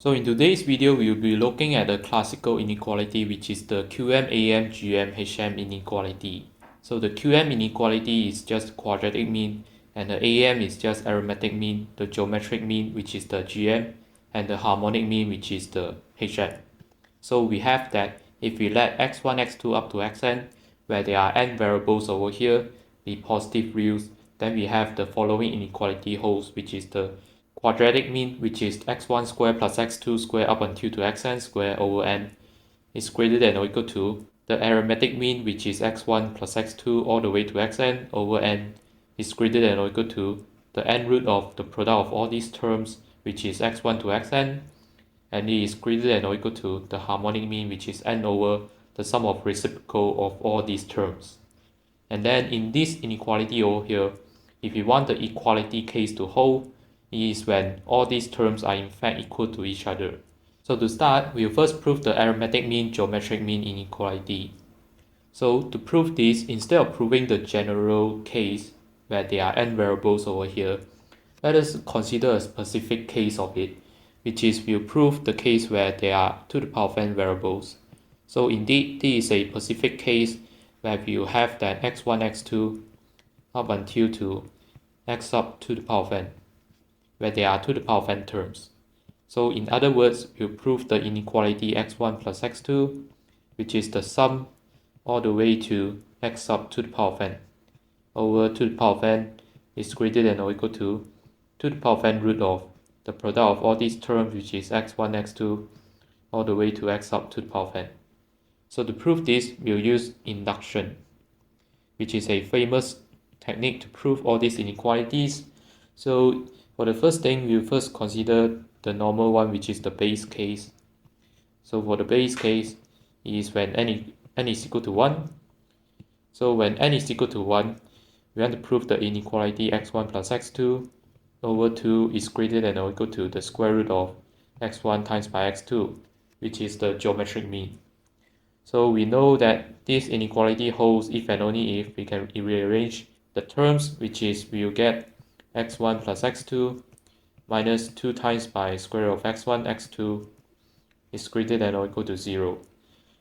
So in today's video, we will be looking at the classical inequality, which is the QM, AM, GM, HM inequality. So the QM inequality is just quadratic mean, and the AM is just arithmetic mean, the geometric mean, which is the GM, and the harmonic mean, which is the HM. So we have that if we let x1, x2 up to xn, where there are n variables over here, be positive reals, then we have the following inequality holds, which is the quadratic mean, which is x1 square plus x2 square up until to xn square over n is greater than or equal to the arithmetic mean, which is x1 plus x2 all the way to xn over n is greater than or equal to the n root of the product of all these terms, which is x1 to xn, and it is greater than or equal to the harmonic mean, which is n over the sum of reciprocal of all these terms. And then in this inequality over here, if we want the equality case to hold, is when all these terms are in fact equal to each other. So to start, we'll first prove the arithmetic mean, geometric mean inequality. So to prove this, instead of proving the general case where there are n variables over here, let us consider a specific case of it, which is we'll prove the case where there are to the power of n variables. So indeed, this is a specific case where we'll have that x1, x2 up until to x up to the power of n, where there are to the power of n terms. So in other words, we'll prove the inequality x1 plus x2, which is the sum all the way to x up to the power of n over to the power of n is greater than or equal to the power of n root of the product of all these terms, which is x1, x2 all the way to x up to the power of n. So to prove this, we'll use induction, which is a famous technique to prove all these inequalities. So for the first thing, we'll first consider the normal one, which is the base case. So for the base case is when n is equal to 1. So when n is equal to 1, we want to prove the inequality x1 plus x2 over 2 is greater than or equal to the square root of x1 times by x2, which is the geometric mean. So we know that this inequality holds if and only if we can rearrange the terms, which is we'll get x1 plus x2 minus 2 times by square root of x1, x2 is greater than or equal to 0.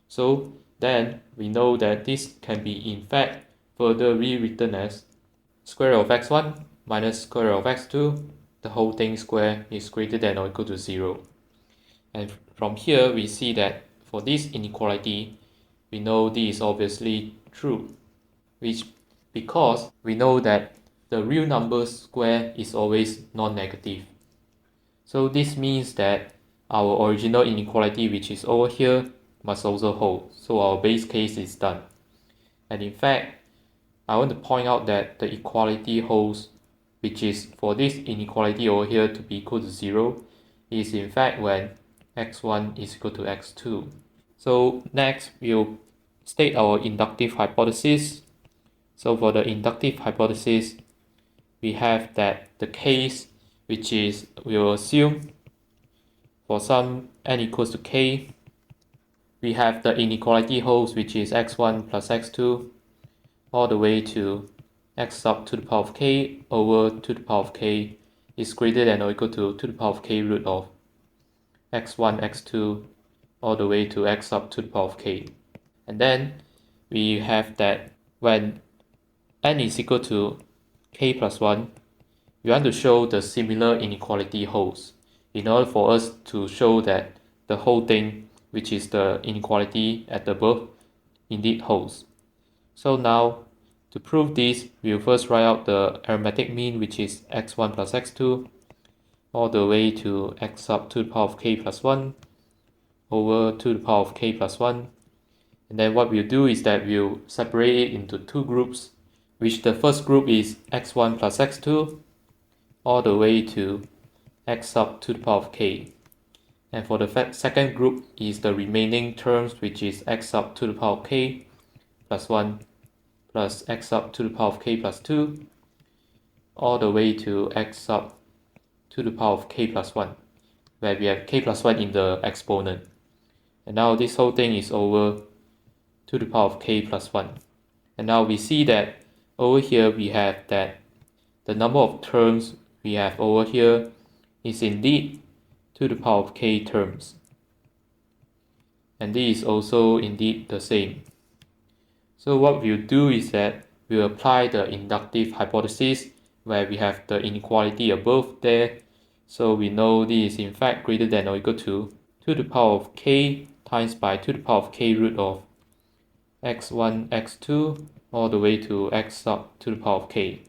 So then we know that this can be in fact further rewritten as square root of x1 minus square root of x2, the whole thing square is greater than or equal to 0. And from here we see that for this inequality, we know this is obviously true, which because we know that the real number square is always non-negative. So this means that our original inequality, which is over here, must also hold. So our base case is done. And in fact, I want to point out that the equality holds, which is for this inequality over here to be equal to 0, is in fact when x1 is equal to x2. So next, we'll state our inductive hypothesis. So for the inductive hypothesis, we have that the case, which is we'll assume for some n equals to k, we have the inequality holds, which is x1 plus x2 all the way to x up to the power of k over to the power of k is greater than or equal to the power of k root of x1, x2 all the way to x up to the power of k. And then we have that when n is equal to k plus 1, we want to show the similar inequality holds in order for us to show that the whole thing, which is the inequality at the above, indeed holds. So now, to prove this, we'll first write out the arithmetic mean, which is x1 plus x2 all the way to x up to the power of k plus 1 over to the power of k plus 1. And then what we'll do is that we'll separate it into two groups, which the first group is x1 plus x2 all the way to x up to the power of k. And for the second group is the remaining terms, which is x up to the power of k plus 1 plus x up to the power of k plus 2 all the way to x up to the power of k plus 1, where we have k plus 1 in the exponent. And now this whole thing is over to the power of k plus 1. And now we see that over here we have that the number of terms we have over here is indeed to the power of k terms. And this is also indeed the same. So what we'll do is that we'll apply the inductive hypothesis where we have the inequality above there. So we know this is in fact greater than or equal to the power of k times by to the power of k root of x1, x2 all the way to x sub to the power of k.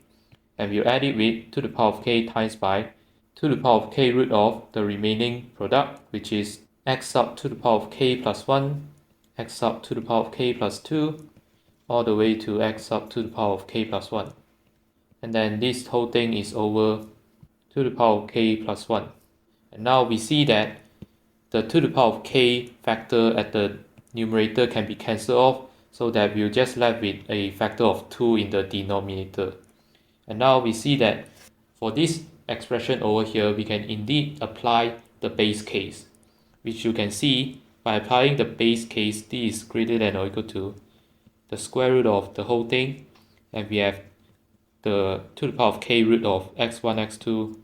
And we'll add it with to the power of k times by to the power of k root of the remaining product, which is x sub to the power of k plus 1, x sub to the power of k plus 2, all the way to x sub to the power of k plus 1. And then this whole thing is over to the power of k plus 1. And now we see that the to the power of k factor at the numerator can be cancelled off, so that we'll just left with a factor of 2 in the denominator. And now we see that for this expression over here, we can indeed apply the base case, which you can see by applying the base case, this is greater than or equal to the square root of the whole thing, and we have the to the power of k root of x1, x2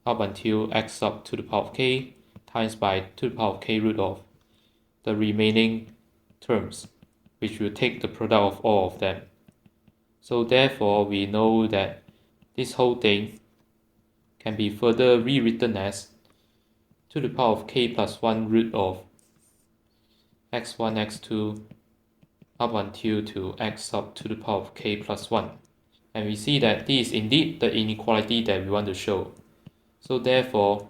up until x sub to the power of k times by to the power of k root of the remaining terms, which will take the product of all of them. So therefore, we know that this whole thing can be further rewritten as to the power of k plus 1 root of x1, x2 up until to x sub to the power of k plus 1. And we see that this is indeed the inequality that we want to show. So therefore,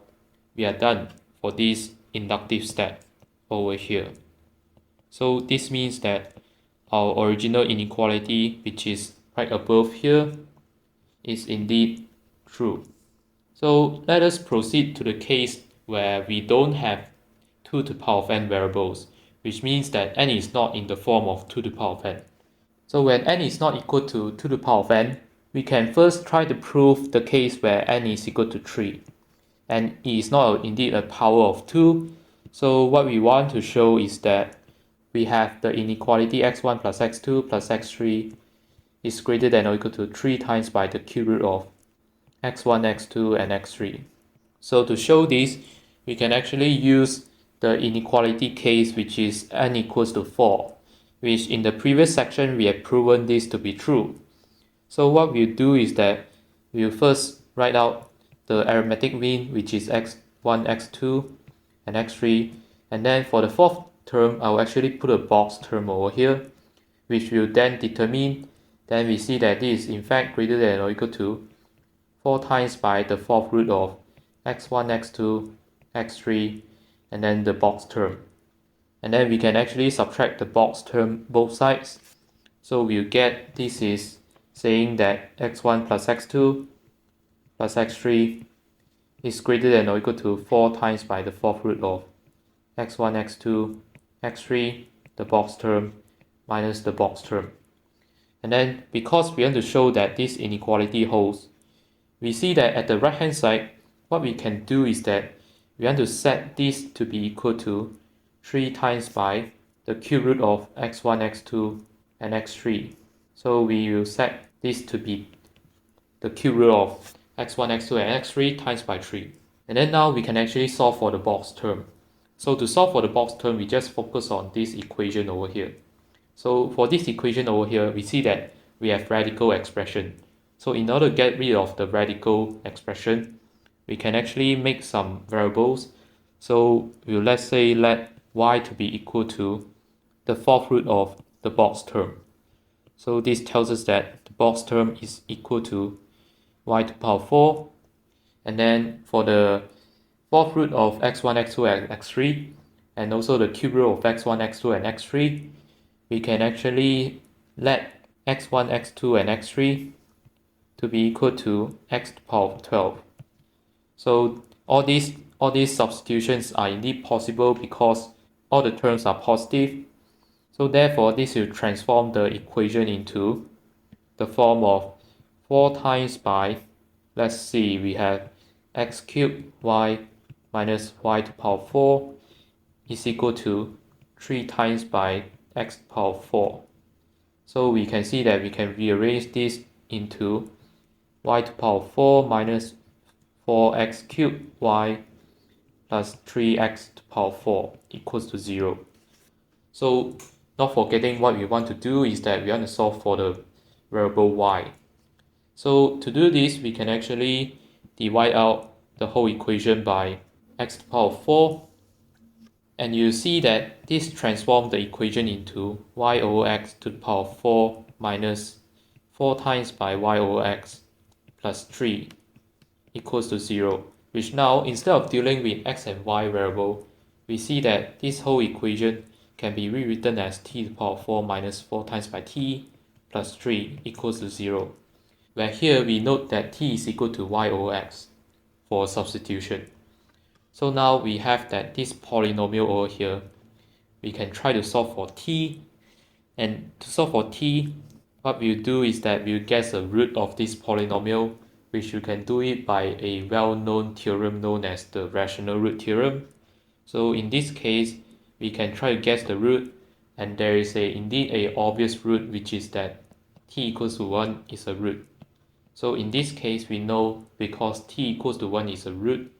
we are done for this inductive step over here. So this means that our original inequality, which is right above here, is indeed true. So let us proceed to the case where we don't have 2 to the power of n variables, which means that n is not in the form of 2 to the power of n. So when n is not equal to 2 to the power of n, we can first try to prove the case where n is equal to 3. And it is not indeed a power of 2. So what we want to show is that we have the inequality x1 plus x2 plus x3 is greater than or equal to 3 times by the cube root of x1, x2, and x3. So to show this, we can actually use the inequality case, which is n equals to 4, which in the previous section we have proven this to be true. So what we'll do is that we'll first write out the arithmetic mean, which is x1, x2, and x3, and then for the fourth term, I'll actually put a box term over here, which will then determine, then we see that this is in fact greater than or equal to 4 times by the fourth root of x1, x2, x3, and then the box term. And then we can actually subtract the box term both sides. So we'll get this is saying that x1 plus x2 plus x3 is greater than or equal to 4 times by the fourth root of x1, x2, x3, the box term, minus the box term. And then because we want to show that this inequality holds, we see that at the right hand side, what we can do is that we want to set this to be equal to 3 times by the cube root of x1, x2, and x3. So we will set this to be the cube root of x1, x2, and x3 times by 3. And then now we can actually solve for the box term. So to solve for the box term, we just focus on this equation over here. So for this equation over here, we see that we have radical expression. So in order to get rid of the radical expression, we can actually make some variables. So we'll let's say let y to be equal to the fourth root of the box term. So this tells us that the box term is equal to y to the power 4. And then for the fourth root of x1, x2, and x3, and also the cube root of x1, x2, and x3, we can actually let x1, x2, and x3 to be equal to x to the power of 12. So all these substitutions are indeed possible because all the terms are positive. So therefore, this will transform the equation into the form of 4 times by, let's see, we have x cubed y minus y to the power 4 is equal to 3 times by x to the power 4. So we can see that we can rearrange this into y to the power 4 minus 4x cubed y plus 3x to the power 4 equals to 0. So not forgetting what we want to do is that we want to solve for the variable y. So to do this, we can actually divide out the whole equation by x to the power 4, and you see that this transforms the equation into y over x to the power 4 minus 4 times by y over x plus 3 equals to 0, which now instead of dealing with x and y variable, we see that this whole equation can be rewritten as t to the power 4 minus 4 times by t plus 3 equals to 0, where here we note that t is equal to y over x for substitution. So now we have that this polynomial over here, we can try to solve for t, and to solve for t, what we'll do is that we'll guess the root of this polynomial, which you can do it by a well-known theorem known as the rational root theorem. So in this case, we can try to guess the root, and there is indeed a obvious root, which is that t equals to 1 is a root. So in this case, we know because t equals to 1 is a root,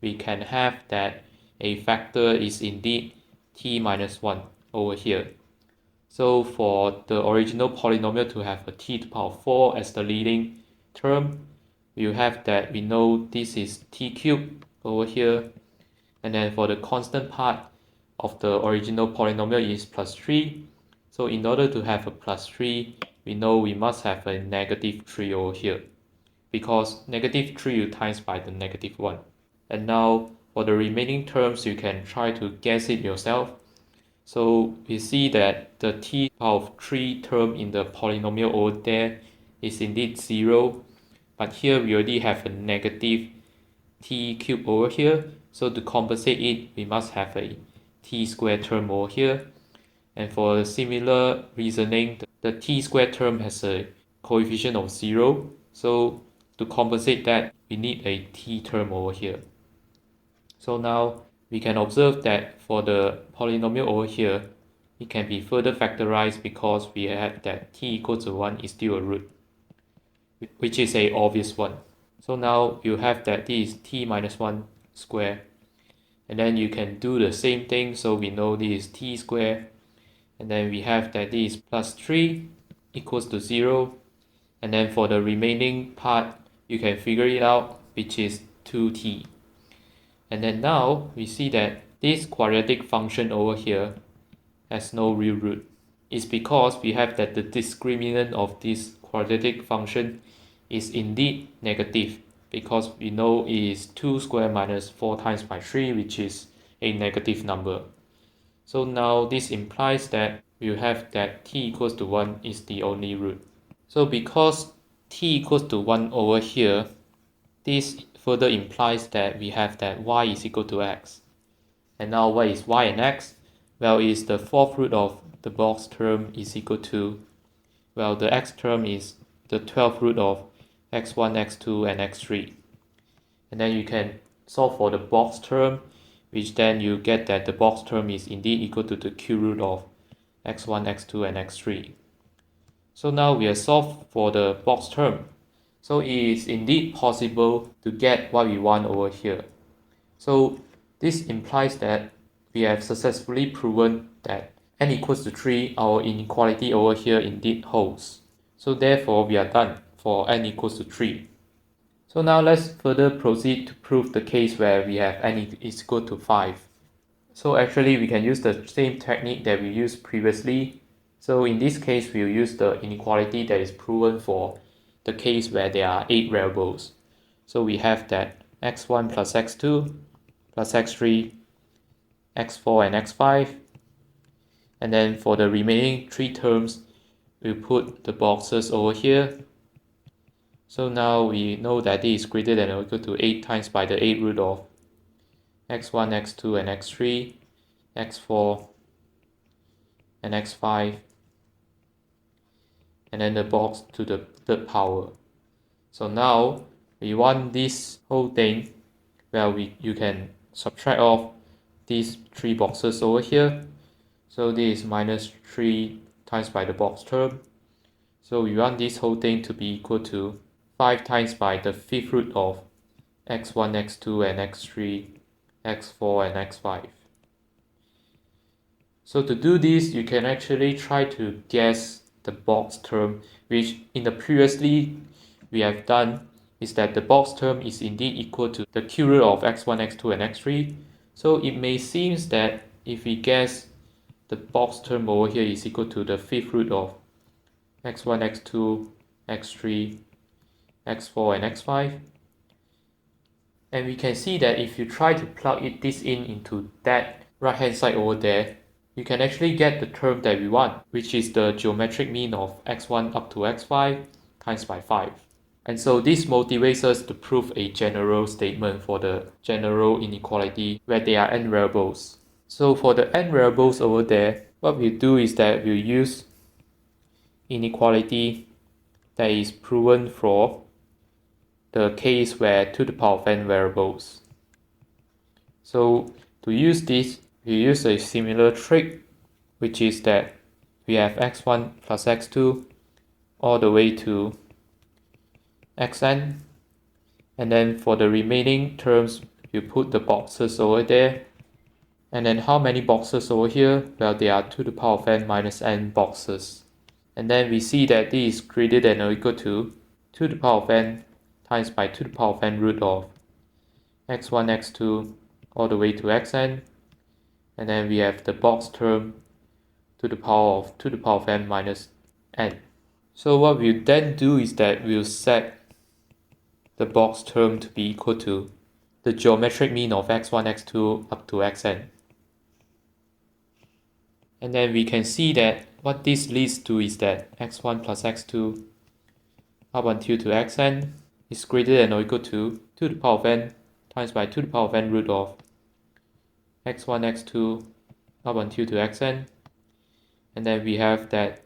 we can have that a factor is indeed t minus 1 over here. So for the original polynomial to have a t to the power 4 as the leading term, you have that we know this is t cubed over here, and then for the constant part of the original polynomial is plus 3. So in order to have a plus 3, we know we must have a negative 3 over here, because negative 3 you times by the negative 1. And now for the remaining terms, you can try to guess it yourself. So we see that the t power of 3 term in the polynomial over there is indeed 0, but here we already have a negative t cubed over here, so to compensate it, we must have a t squared term over here. And for a similar reasoning, the t squared term has a coefficient of 0, so to compensate that, we need a t term over here. So now we can observe that for the polynomial over here, it can be further factorized because we have that t equals to 1 is still a root, which is a obvious one. So now you have that this is t minus 1 square, and then you can do the same thing, so we know this is t square, and then we have that this is plus 3 equals to 0, and then for the remaining part you can figure it out, which is 2t. And then now we see that this quadratic function over here has no real root. It's because we have that the discriminant of this quadratic function is indeed negative, because we know it is 2 squared minus 4 times by 3, which is a negative number. So now this implies that we have that t equals to 1 is the only root. So because t equals to 1 over here, this further implies that we have that y is equal to x. And now what is y and x? Well, is the fourth root of the box term is equal to, well, the x term is the 12th root of x1, x2, and x3. And then you can solve for the box term, which then you get that the box term is indeed equal to the cube root of x1, x2, and x3. So now we have solved for the box term. So it is indeed possible to get what we want over here. So this implies that we have successfully proven that n equals to 3, our inequality over here indeed holds. So therefore we are done for n equals to 3. So now let's further proceed to prove the case where we have n is equal to 5. So actually we can use the same technique that we used previously. So in this case we'll use the inequality that is proven for the case where there are 8 variables. So we have that x1 plus x2 plus x3, x4 and x5, and then for the remaining 3 terms we put the boxes over here. So now we know that this is greater than or equal to 8 times by the 8 root of x1, x2 and x3, x4 and x5, and then the box to the third power. So now we want this whole thing, well, you can subtract off these 3 boxes over here. So this is minus 3 times by the box term. So we want this whole thing to be equal to 5 times by the 5th root of x1, x2 and x3, x4 and x5. So to do this, you can actually try to guess the box term, which in the previously we have done is that the box term is indeed equal to the cube root of x1, x2 and x3. So it may seem that if we guess the box term over here is equal to the fifth root of x1, x2, x3, x4 and x5, and we can see that if you try to plug this into that right hand side over there, you can actually get the term that we want, which is the geometric mean of x1 up to x5 times by 5. And so this motivates us to prove a general statement for the general inequality where there are n variables. So for the n variables over there, what we'll do is that we'll use inequality that is proven for the case where to the power of n variables. So to use this, we use a similar trick, which is that we have x1 plus x2 all the way to xn, and then for the remaining terms, you put the boxes over there. And then how many boxes over here? Well, there are to the power of n minus n boxes. And then we see that this is greater than or equal to the power of n times by to the power of n root of x1, x2 all the way to xn. And then we have the box term to the power of n minus n. So what we'll then do is that we'll set the box term to be equal to the geometric mean of x1, x2 up to xn. And then we can see that what this leads to is that x1 plus x2 up until to xn is greater than or equal to the power of n times by to the power of n root of x1, x2 up until to xn. And then we have that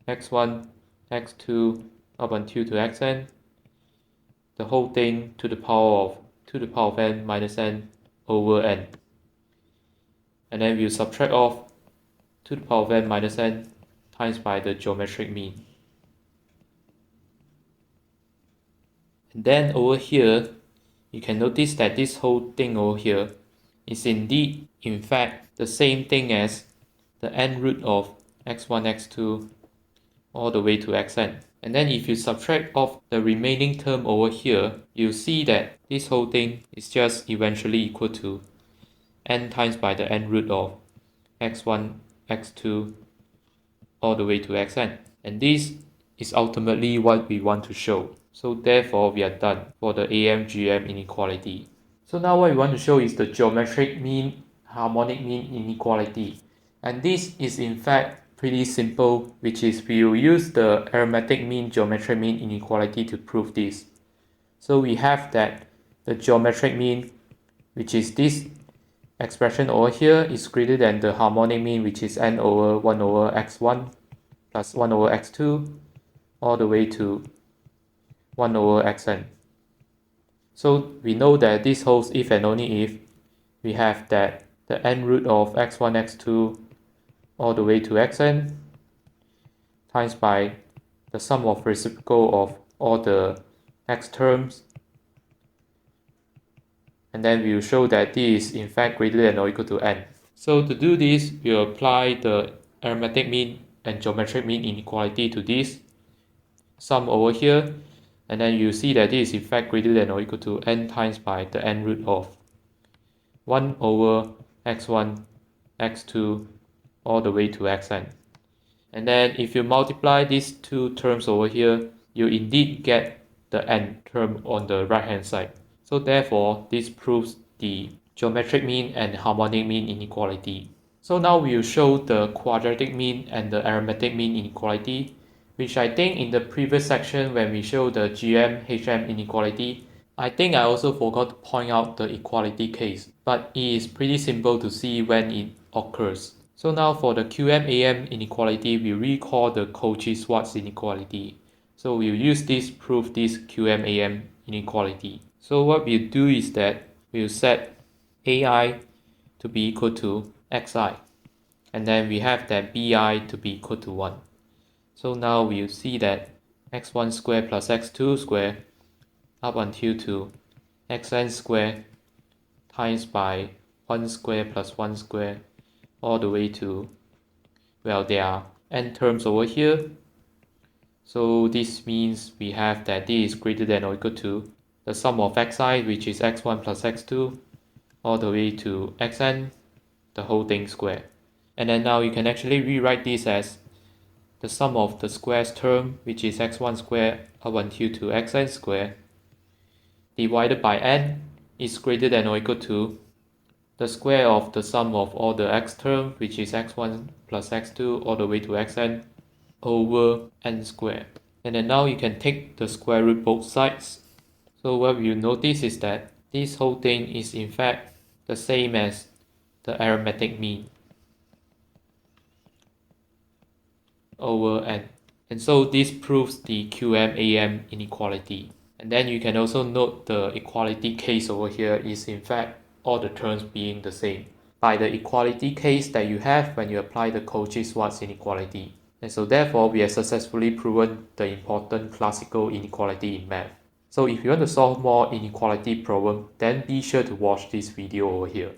x1, x2 up until to xn, the whole thing to the power of n minus n over n. And then we'll subtract off to the power of n minus n times by the geometric mean. And then over here, you can notice that this whole thing over here is indeed, in fact, the same thing as the n root of x1, x2 all the way to xn. And then if you subtract off the remaining term over here, you'll see that this whole thing is just eventually equal to n times by the n root of x1, x2 all the way to xn. And this is ultimately what we want to show. So therefore, we are done for the AM-GM inequality. So now what we want to show is the geometric mean, harmonic mean inequality. And this is in fact pretty simple, which is we will use the arithmetic mean, geometric mean inequality to prove this. So we have that the geometric mean, which is this expression over here, is greater than the harmonic mean, which is n over 1 over x1 plus 1 over x2 all the way to 1 over xn. So we know that this holds if and only if we have that the n root of x1, x2 all the way to xn times by the sum of reciprocal of all the x terms. And then we will show that this is in fact greater than or equal to n. So to do this, we will apply the arithmetic mean and geometric mean inequality to this sum over here. And then you see that this is in fact greater than or equal to n times by the n root of 1 over x1, x2 all the way to xn. And then if you multiply these two terms over here, you indeed get the n term on the right hand side. So therefore, this proves the geometric mean and harmonic mean inequality. So now we will show the quadratic mean and the arithmetic mean inequality, which I think in the previous section when we show the GM-HM inequality, I think I also forgot to point out the equality case, but it is pretty simple to see when it occurs. So now for the QM-AM inequality, we recall the Cauchy-Schwarz inequality. So we'll use this to prove this QM-AM inequality. So what we'll do is that we'll set AI to be equal to xi, and then we have that bi to be equal to 1. So now we'll see that x1 squared plus x2 squared up until to xn squared times by 1 square plus 1 square all the way to, well, there are n terms over here. So this means we have that this is greater than or equal to the sum of xi, which is x1 plus x2, all the way to xn, the whole thing square. And then now you can actually rewrite this as the sum of the squares term, which is x1 square up until to xn square, divided by n is greater than or equal to the square of the sum of all the x term, which is x1 plus x2 all the way to xn, over n squared. And then now you can take the square root both sides. So what you notice is that this whole thing is in fact the same as the arithmetic mean over n. And so this proves the QM-AM inequality. And then you can also note the equality case over here is in fact all the terms being the same by the equality case that you have when you apply the Cauchy-Schwarz inequality. And so therefore we have successfully proven the important classical inequality in math. So if you want to solve more inequality problem, then be sure to watch this video over here.